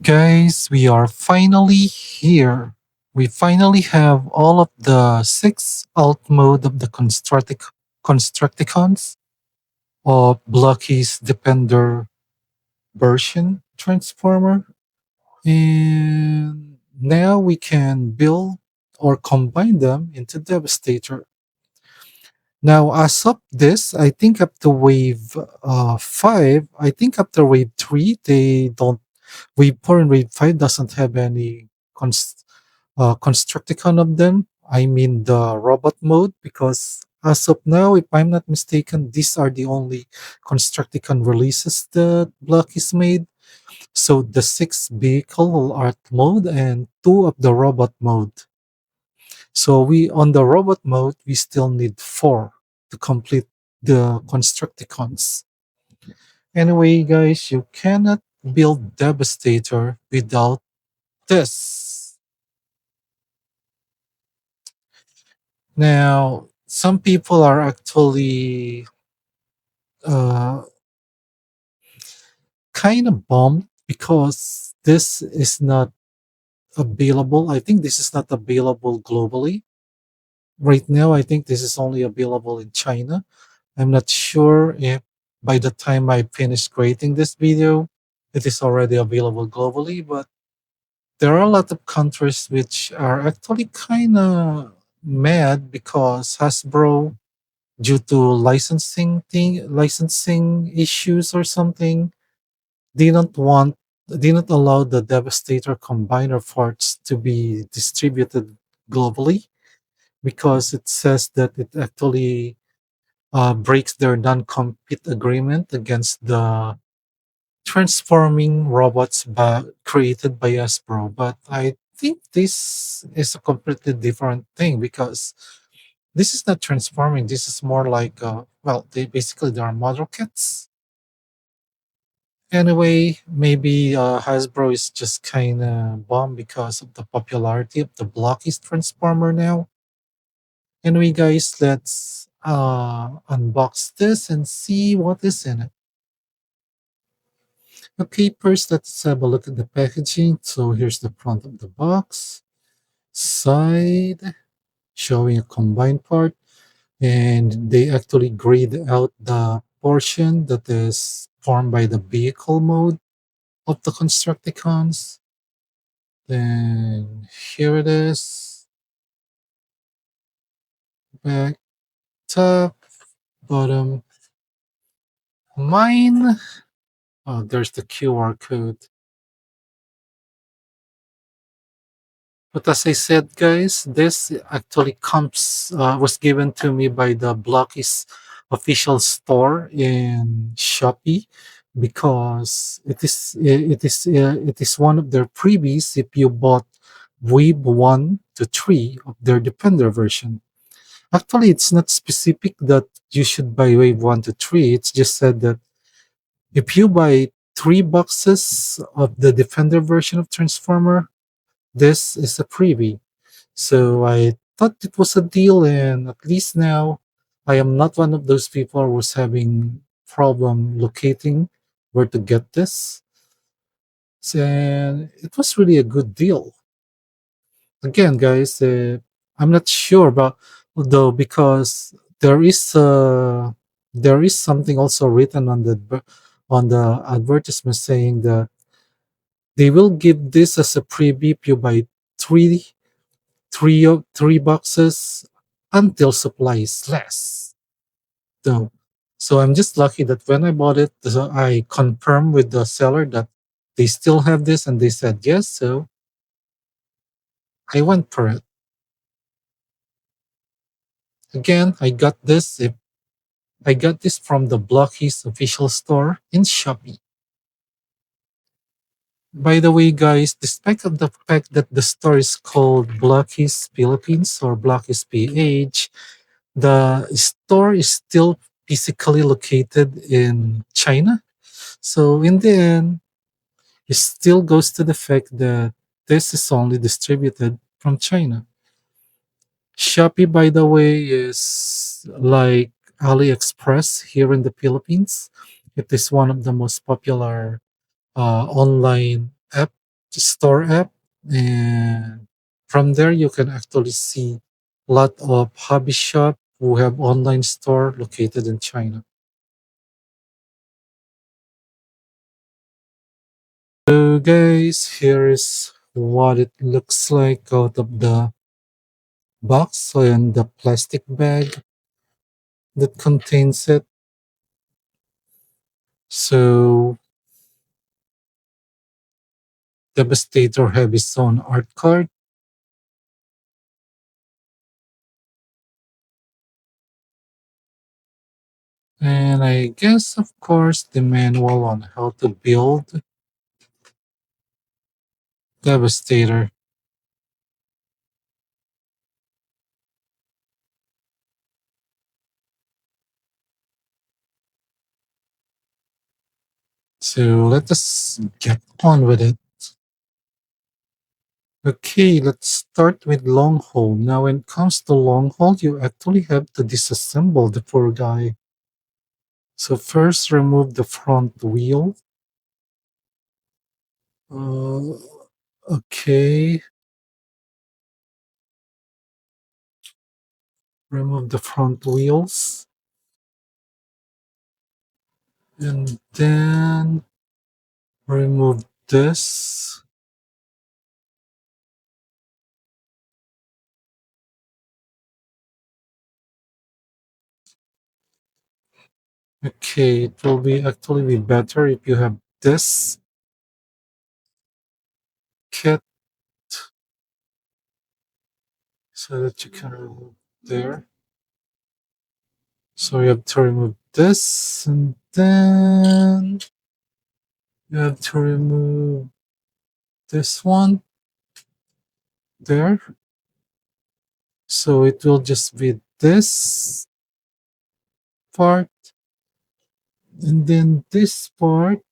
Guys, we are finally here. We finally have all of the six alt mode of the Constructicons of Blokees Defender version transformer. And now we can build or combine them into Devastator. Now, as of this, I think up to wave 5, I think after wave 3, they don't. Wave 4 and wave 5 doesn't have any Constructicon of them. I mean the robot mode, because as of now, if I'm not mistaken, these are the only Constructicon releases that Block is made. So the six vehicle art mode and two of the robot mode. So we on the robot mode, we still need four to complete the Constructicons. Anyway, guys, you cannot build Devastator without this. Now, some people are actually uh, kind of bummed because this is not available. I think this is not available globally. Right now, I think this is only available in China. I'm not sure if by the time I finish creating this video, it is already available globally, but there are a lot of countries which are actually kind of mad because Hasbro, due to licensing issues or something, didn't want didn't allow the Devastator Combiner Parts to be distributed globally because it says that it actually breaks their non-compete agreement against the transforming robots created by Hasbro. But I think this is a completely different thing because this is not transforming. This is more like, well, they are model kits. Anyway, maybe Hasbro is just kind of bummed because of the popularity of the Blokees Transformer now. Anyway, guys, let's unbox this and see what is in it. Okay, first let's have a look at the packaging. So here's the front of the box, side, showing a combined part, and they actually grayed out the portion that is formed by the vehicle mode of the Constructicons. Then here it is, back, top, bottom. Mine, oh, there's the QR code. But as I said, guys, this actually was given to me by the Blokees official store in Shopee because it is one of their freebies if you bought Wave 1 to 3 of their Defender version. Actually, it's not specific that you should buy Wave 1 to 3. It's just said that if you buy 3 boxes of the Defender version of Transformer, this is a freebie. So I thought it was a deal, and at least now I am not one of those people who's having problem locating where to get this. And it was really a good deal. Again, guys, I'm not sure about though because there is something also written on the advertisement saying that they will give this as a preview if you buy three 3 boxes until supply is less. So, so I'm just lucky that when I bought it, so I confirmed with the seller that they still have this, and they said yes. So I went for it. Again, I got this from the Blokees official store in Shopee. By the way, guys, despite of the fact that the store is called Blokees Philippines or Blokees PH, the store is still physically located in China. So in the end, it still goes to the fact that this is only distributed from China. Shopee, by the way, is like AliExpress here in the Philippines. It is one of the most popular online app store app, and from there you can actually see a lot of hobby shop who have online store located in China. So guys, here is what it looks like out of the box and the plastic bag that contains it. So Devastator have his own art card. And I guess, of course, the manual on how to build Devastator. So let us get on with it. Okay, let's start with long haul. Now, when it comes to long haul, you actually have to disassemble the poor guy. So first, remove the front wheel. Uh, okay, remove the front wheels. And then remove this. Okay, it will be actually be better if you have this kit so that you can remove there. So you have to remove this, and then you have to remove this one there. So it will just be this part, and then this part.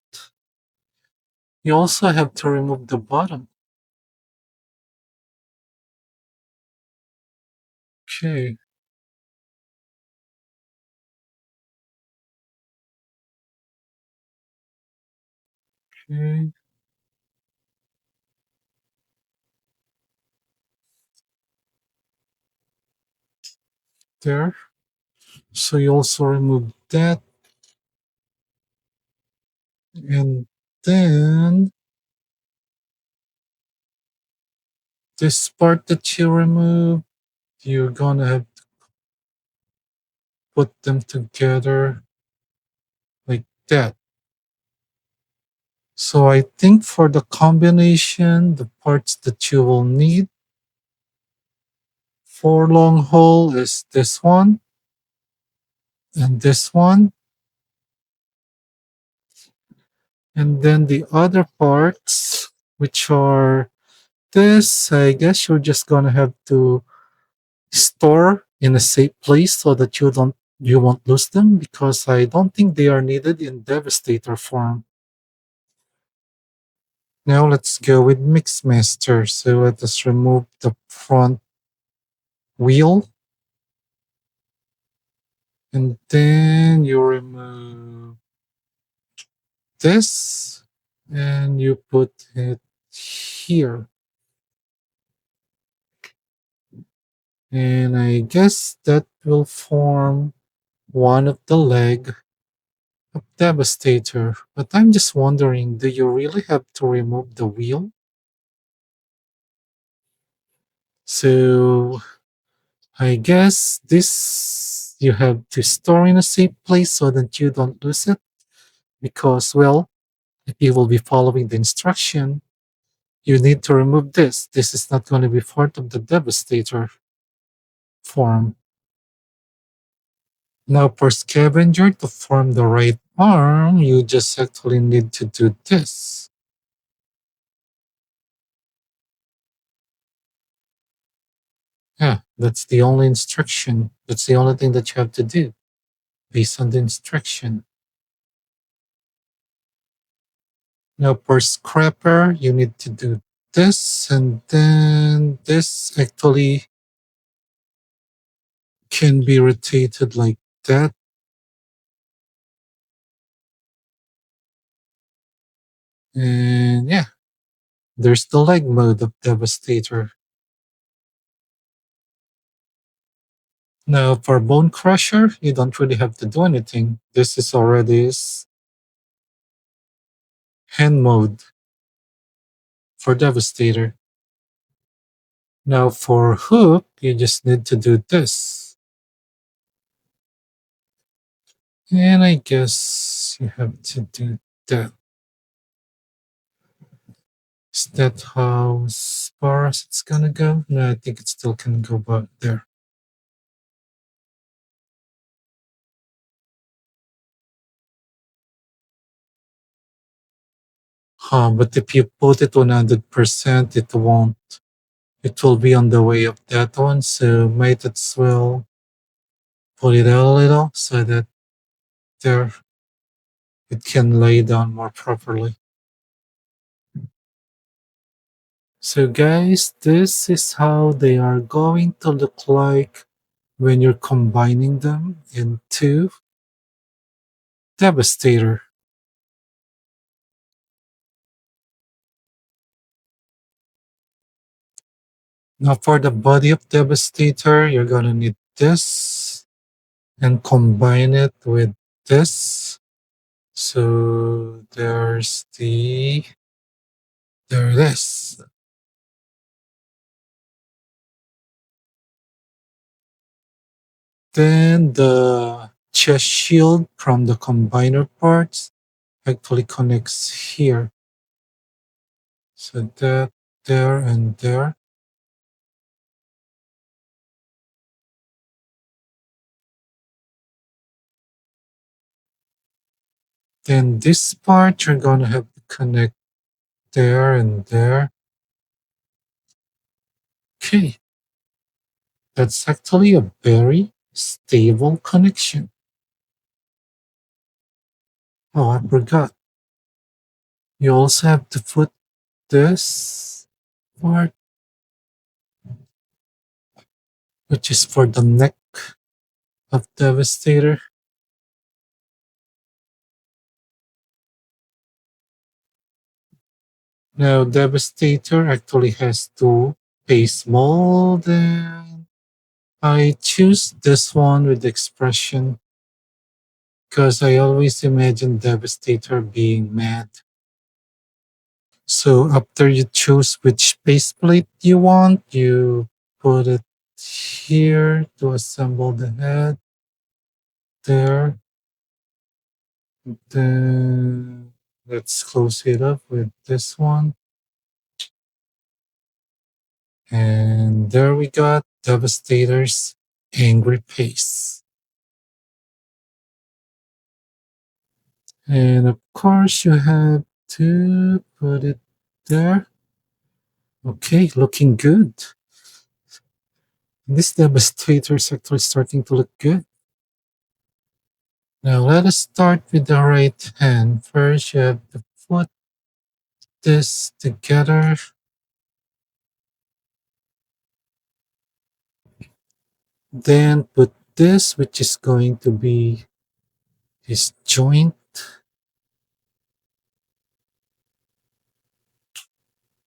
You also have to remove the bottom. Okay, okay, there. So you also remove that, and then this part that you remove, you're gonna have to put them together like that. So I think for the combination, the parts that you will need for long haul is this one and this one. And then the other parts, which are this, I guess you're just gonna have to store in a safe place so that you won't lose them, because I don't think they are needed in Devastator form. Now let's go with Mixmaster. So let us remove the front wheel, and then you remove this and you put it here. And I guess that will form one of the leg of Devastator. But I'm just wondering, do you really have to remove the wheel? So I guess this you have to store in a safe place so that you don't lose it. Because, well, if you will be following the instruction, you need to remove this. This is not going to be part of the Devastator form. Now, for Scavenger to form the right arm, you just actually need to do this. Yeah, that's the only instruction. That's the only thing that you have to do based on the instruction. Now, for Scrapper, you need to do this, and then this actually can be rotated like that. And yeah, There's the leg mode of Devastator. Now, for Bone Crusher, you don't really have to do anything. This is already his hand mode for Devastator. Now, for Hook, you just need to do this. And I guess you have to do that. Is that how far as it's gonna go? No, I think it still can go back there. But if you put it 100%, it won't. It will be on the way of that one, so might as well pull it out a little so that there it can lay down more properly. So guys, this is how they are going to look like when you're combining them into Devastator. Now for the body of Devastator, you're gonna need this and combine it with this. So there it is. Then the chest shield from the combiner parts actually connects here. So that, there, and there. Then this part you're gonna have to connect there and there. Okay, that's actually a very stable connection. Oh, I forgot. You also have to put this part, which is for the neck of Devastator. Now, Devastator actually has two base mold, and I choose this one with expression because I always imagine Devastator being mad. So after you choose which faceplate you want, you put it here to assemble the head. There. Then let's close it up with this one. And there we got Devastator's angry face. And of course you have to put it there. Okay, looking good. This Devastator is actually starting to look good. Now let us start with the right hand. First you have to put this together. Then put this, which is going to be his joint.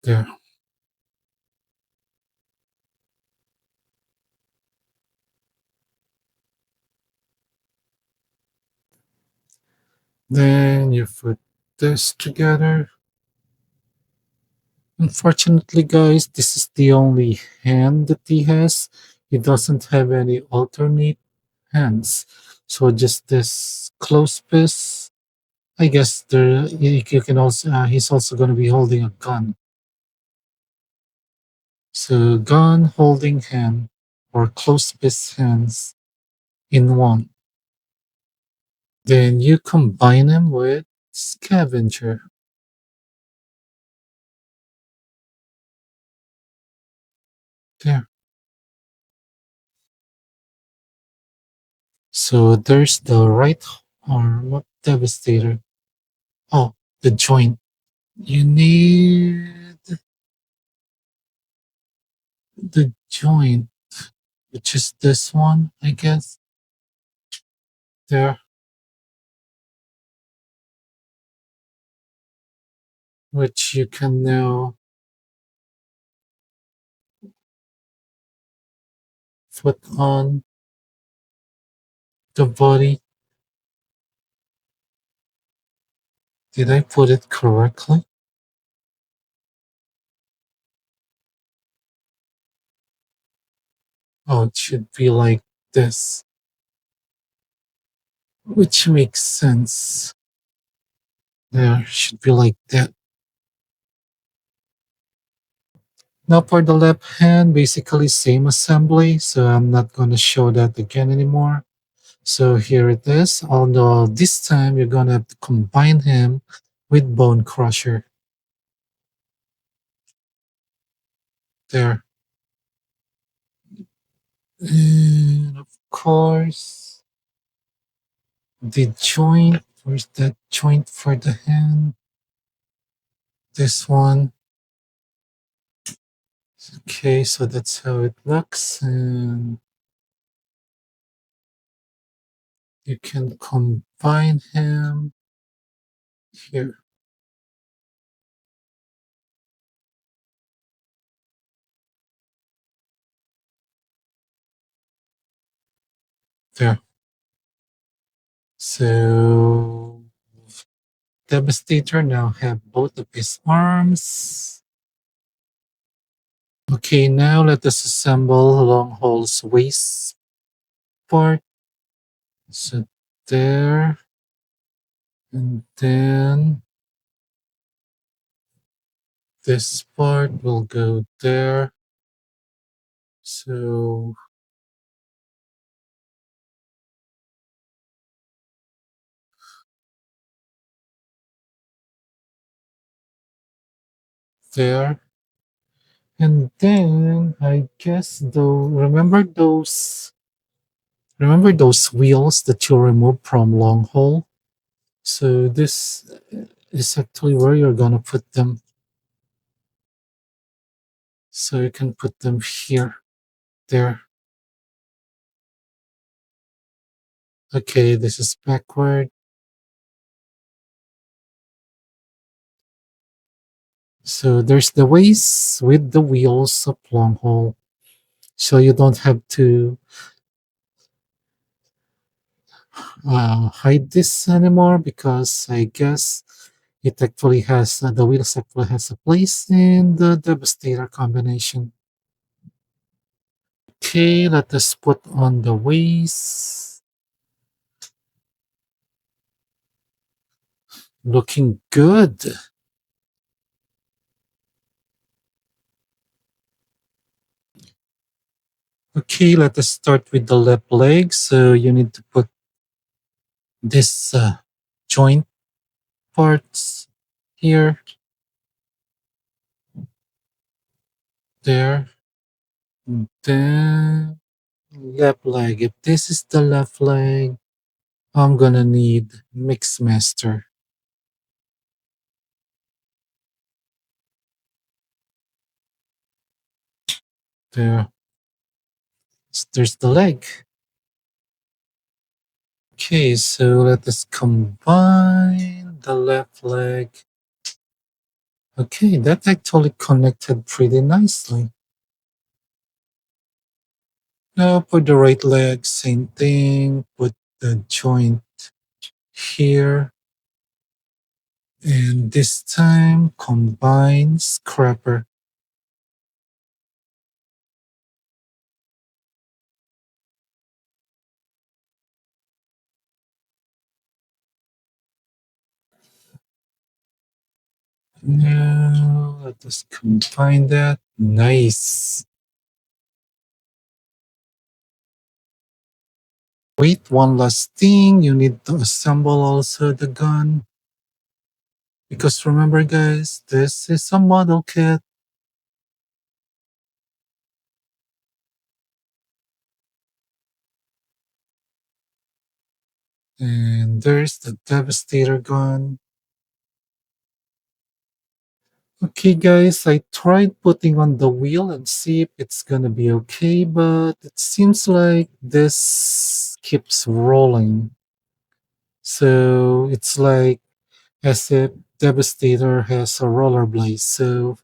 There. Then you put this together. Unfortunately, guys, this is the only hand that he has. He doesn't have any alternate hands. So just this clothespin. I guess there you can also he's also going to be holding a gun. So gun holding hand or clothespin hands in one. Then you combine them with scavenger. There. So there's the right arm of Devastator. Oh, the joint. You need the joint, which is this one, I guess. There, which you can now put on the body. Did I put it correctly? Oh, it should be like this, which makes sense. There should be like that. Now for the left hand, basically same assembly, so I'm not going to show that again anymore. So here it is, although this time you're going to have to combine him with Bone Crusher. There. And of course, the joint. Where's that joint for the hand? This one. Okay, so that's how it looks. And you can combine him here. There. So Devastator now have both of his arms. Okay, now let us assemble Longhole's waist part. So there, and then this part will go there. So there. And then I guess though remember those wheels that you removed from long hole? So this is actually where you're gonna put them. So you can put them here, there. Okay, this is backward. So there's the waist with the wheels of long hole. So you don't have to hide this anymore because I guess it actually has the wheels actually has a place in the Devastator combination. Okay, let us put on the waist. Looking good. Okay, let us start with the left leg. So you need to put this joint parts here, there, and then left leg. If this is the left leg, I'm gonna need Mixmaster. There. So there's the leg. Okay, so let us combine the left leg. Okay, that actually connected pretty nicely. Now for the right leg, same thing. Put the joint here. And this time, combine scrapper. Now let us combine that. Nice. Wait, one last thing. You need to assemble also the gun. Because remember, guys, this is a model kit. And there's the Devastator gun. Okay, guys, I tried putting on the wheel and see if it's gonna be okay, but it seems like this keeps rolling. So it's like as if Devastator has a rollerblade. So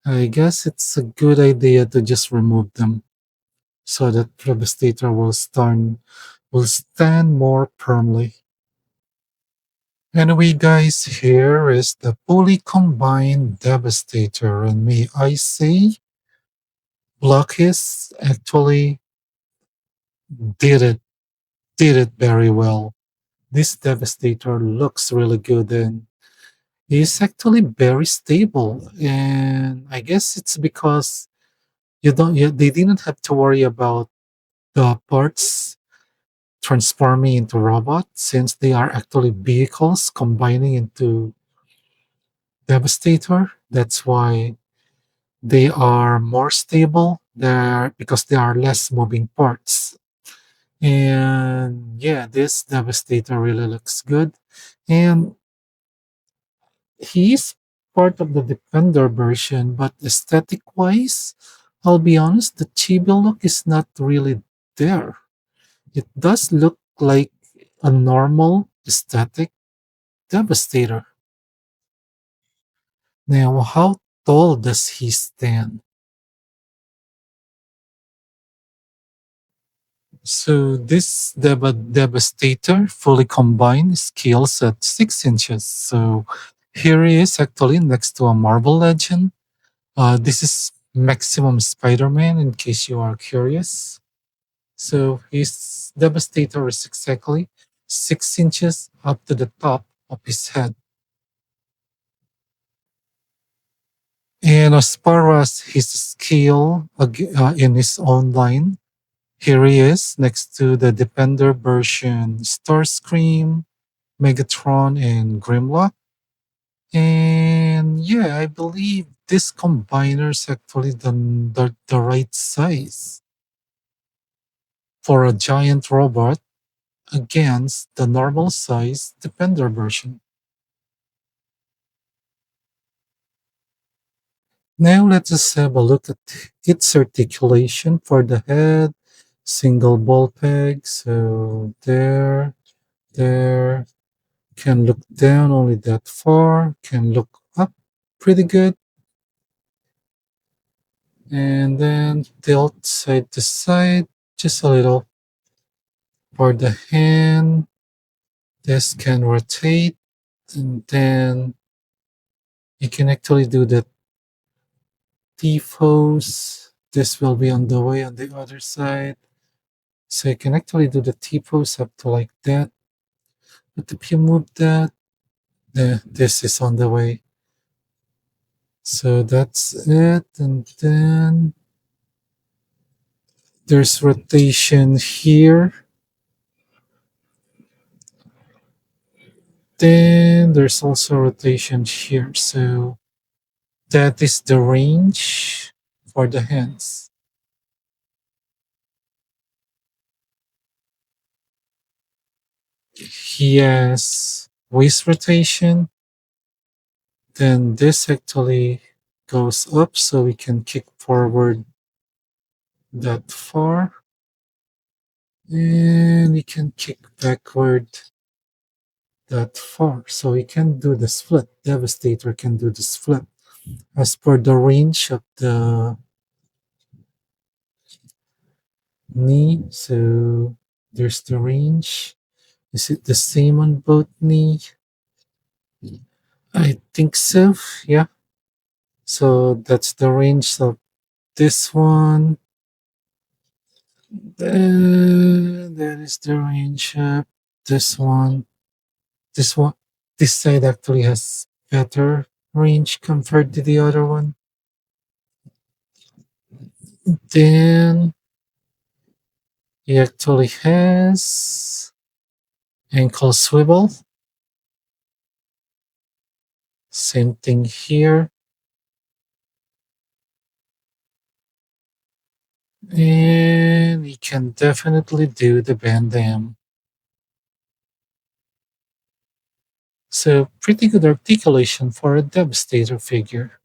I guess it's a good idea to just remove them. so that Devastator will stand more firmly. Anyway, guys, here is the fully combined Devastator, and may I say, Blokees actually did it did it very well. This Devastator looks really good and is actually very stable. And I guess it's because they didn't have to worry about the parts transforming into robots since they are actually vehicles combining into Devastator. That's why they are more stable there because there are less moving parts. And yeah, this Devastator really looks good. And he's part of the Defender version, but aesthetic wise, I'll be honest, the chibi look is not really there. It does look like a normal aesthetic Devastator. Now, how tall does he stand? So this Devastator fully combined scales at 6 inches. So here he is actually next to a Marvel Legend. This is Maximum Spider-Man in case you are curious. So his Devastator is exactly 6 inches up to the top of his head. And as far as his scale in his own line, here he is next to the Defender version Starscream, Megatron, and Grimlock. And yeah, I believe this combiner is actually the right size for a giant robot against the normal size Defender version. Now let us have a look at its articulation for the head. Single ball peg, so there, can look down only that far, can look up pretty good, and then tilt side to side just a little. For the hand, this can rotate, and then you can actually do the T-pose. This will be on the way on the other side. So you can actually do the T-pose up to like that. But if you move that, this is on the way. So that's it. And then there's rotation here. Then there's also rotation here. So that is the range for the hands. He has waist rotation. Then this actually goes up so we can kick forward that far. And we can kick backward that far. So we can do the split. Devastator can do the split. As per the range of the knee, so there's the range. Is it the same on both knee? I think so, yeah. So that's the range of this one. Then that is the range of this one. This one, this side actually has better range compared to the other one. Then he actually has ankle swivel. Same thing here. And we can definitely do the Van Dam. So pretty good articulation for a Devastator figure.